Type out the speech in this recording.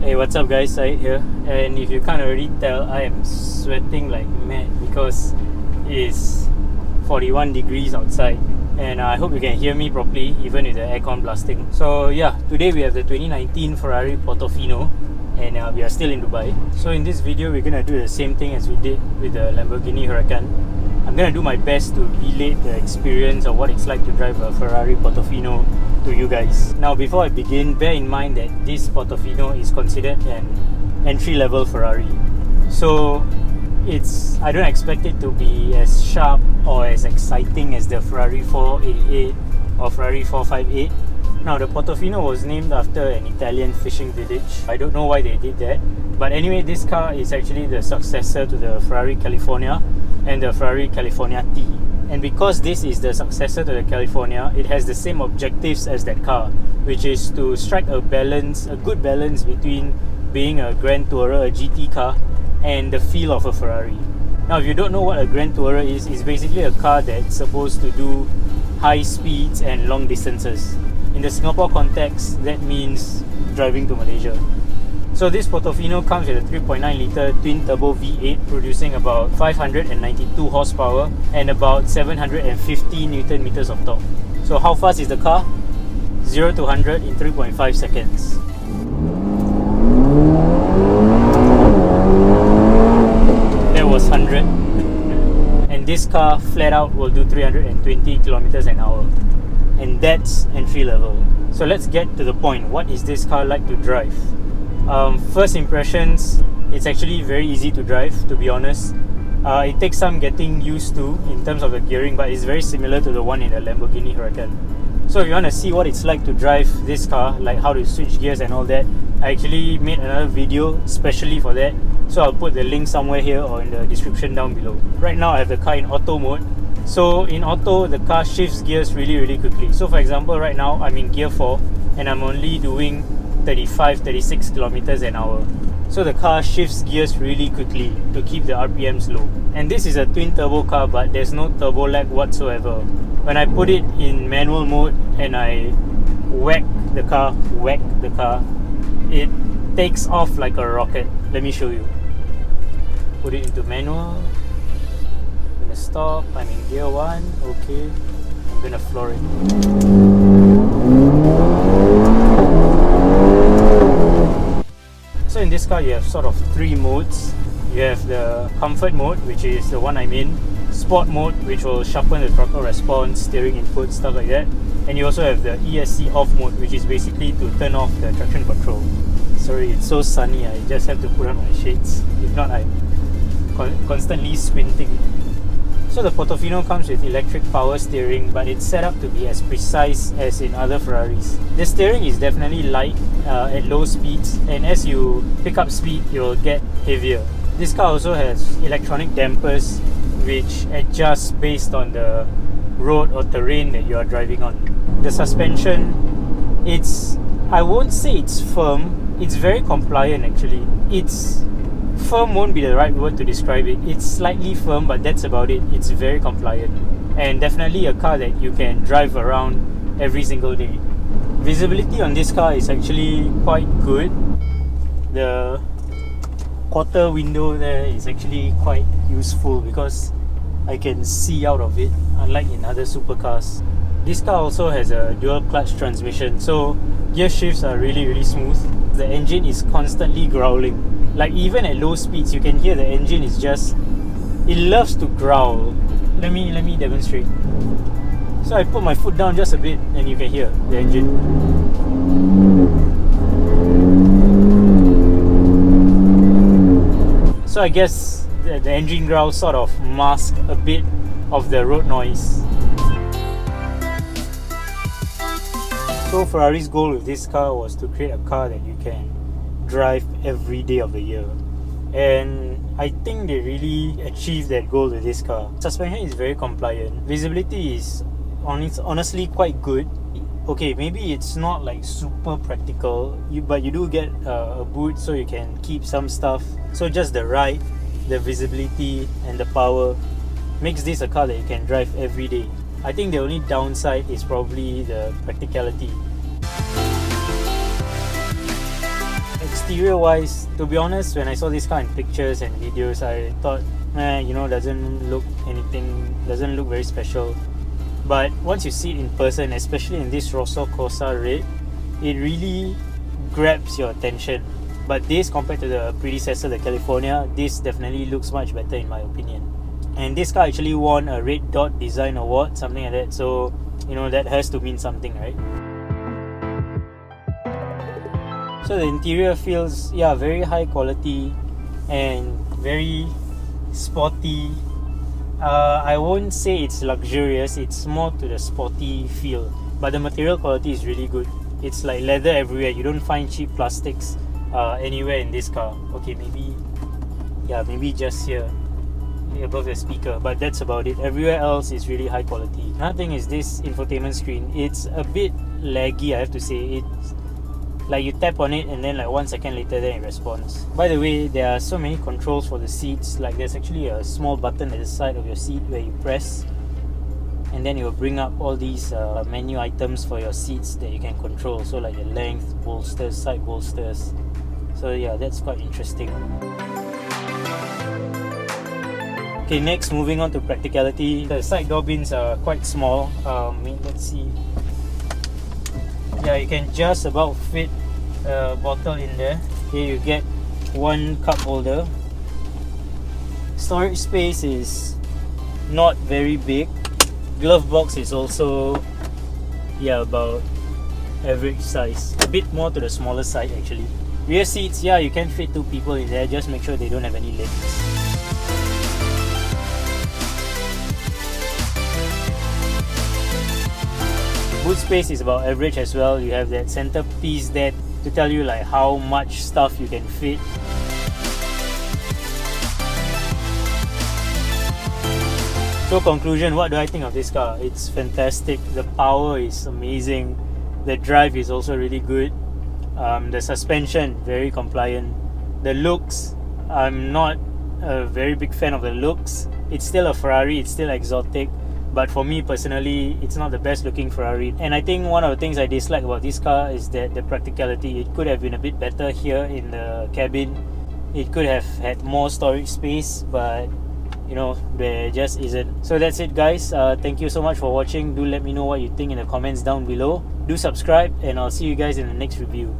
Hey, what's up guys, Syed here, and if you can't already tell, I am sweating like mad because it's 41 degrees outside, and I hope you can hear me properly even with the aircon blasting. So yeah, today we have the 2019 Ferrari Portofino, and we are still in Dubai. So in this video we're gonna do the same thing as we did with the Lamborghini Huracan. I'm gonna do my best to relate the experience of what it's like to drive a Ferrari Portofino to you guys. Now before I begin, bear in mind that this Portofino is considered an entry-level Ferrari. So I don't expect it to be as sharp or as exciting as the Ferrari 488 or Ferrari 458. Now the Portofino was named after an Italian fishing village. I don't know why they did that, but anyway, this car is actually the successor to the Ferrari California and the Ferrari California T. And because this is the successor to the California, it has the same objectives as that car, which is to strike a good balance between being a Grand Tourer, a GT car, and the feel of a Ferrari. Now if you don't know what a Grand Tourer is, it's basically a car that's supposed to do high speeds and long distances. In the Singapore context, that means driving to Malaysia. So this Portofino comes with a 3.9 litre twin turbo V8 producing about 592 horsepower and about 750 Newton meters of torque. So how fast is the car? 0 to 100 in 3.5 seconds. That was 100. And this car flat out will do 320 kilometers an hour. And that's entry level. So let's get to the point. What is this car like to drive? First impressions, it's actually very easy to drive, to be honest. It takes some getting used to in terms of the gearing, but it's very similar to the one in the Lamborghini Huracan. So if you want to see what it's like to drive this car, like how to switch gears and all that, I actually made another video specially for that. So I'll put the link somewhere here or in the description down below. Right now I have the car in auto mode. So in auto, the car shifts gears really quickly. So for example, right now I'm in gear 4 and I'm only doing 36 kilometers an hour. So the car shifts gears really quickly to keep the RPMs low. And this is a twin turbo car, but there's no turbo lag whatsoever. When I put it in manual mode and I whack the car, it takes off like a rocket. Let me show you. Put it into manual. I'm gonna stop. I'm in gear 1. Okay. I'm gonna floor it. So in this car you have sort of 3 modes. You have the comfort mode, which is the one I'm in, sport mode, which will sharpen the throttle response, steering input, stuff like that, and you also have the ESC off mode, which is basically to turn off the traction control. Sorry, it's so sunny, I just have to put on my shades, if not I'm constantly squinting. So the Portofino comes with electric power steering, but it's set up to be as precise as in other Ferraris. The steering is definitely light at low speeds, and as you pick up speed, it will get heavier. This car also has electronic dampers, which adjust based on the road or terrain that you are driving on. The suspension, I won't say it's firm, it's very compliant actually. Firm won't be the right word to describe it. It's slightly firm, but that's about it. It's very compliant and definitely a car that you can drive around every single day. Visibility on this car is actually quite good. The quarter window there is actually quite useful because I can see out of it, unlike in other supercars. This car also has a dual clutch transmission, so gear shifts are really smooth. The engine is constantly growling. Like even at low speeds, you can hear the engine is it loves to growl. Let me demonstrate. So I put my foot down just a bit and you can hear the engine. So I guess the engine growl sort of masks a bit of the road noise. So Ferrari's goal with this car was to create a car that you can drive every day of the year, and I think they really achieved that goal with this car. Suspension is very compliant. Visibility is honestly quite good. Okay, maybe it's not like super practical, but you do get a boot so you can keep some stuff. So just the ride, the visibility and the power makes this a car that you can drive every day. I think the only downside is probably the practicality. exterior wise, to be honest, when I saw this car in pictures and videos, I thought, doesn't look very special. But once you see it in person, especially in this Rosso Corsa red, it really grabs your attention. But this, compared to the predecessor, the California, this definitely looks much better in my opinion. And this car actually won a Red Dot Design Award, something like that. So, that has to mean something, right? So the interior feels, very high quality and very sporty. I won't say it's luxurious, it's more to the sporty feel. But the material quality is really good. It's like leather everywhere. You don't find cheap plastics anywhere in this car. Okay, maybe just here above the speaker, but that's about it. Everywhere else is really high quality. Another thing is this infotainment screen. It's a bit laggy, I have to say. It's like you tap on it and then like 1 second later then it responds. By the way, there are so many controls for the seats. Like there's actually a small button at the side of your seat where you press, and then it will bring up all these menu items for your seats that you can control. So like the length, bolsters, side bolsters. So yeah, that's quite interesting. Okay, next, moving on to practicality. The side door bins are quite small. Let's see. Yeah, you can just about fit a bottle in there. Here you get one cup holder. Storage space is not very big. Glove box is also about average size. A bit more to the smaller side actually. Rear seats, you can fit 2 people in there. Just make sure they don't have any legs. Boot space is about average as well. You have that center piece there to tell you like how much stuff you can fit. So conclusion, what do I think of this car? It's fantastic. The power is amazing. The drive is also really good. The suspension, very compliant. The looks, I'm not a very big fan of the looks. It's still a Ferrari, it's still exotic. But for me personally, it's not the best looking Ferrari. And I think one of the things I dislike about this car is that the practicality. It could have been a bit better here in the cabin. It could have had more storage space, but there just isn't. So that's it guys. Thank you so much for watching. Do let me know what you think in the comments down below. Do subscribe and I'll see you guys in the next review.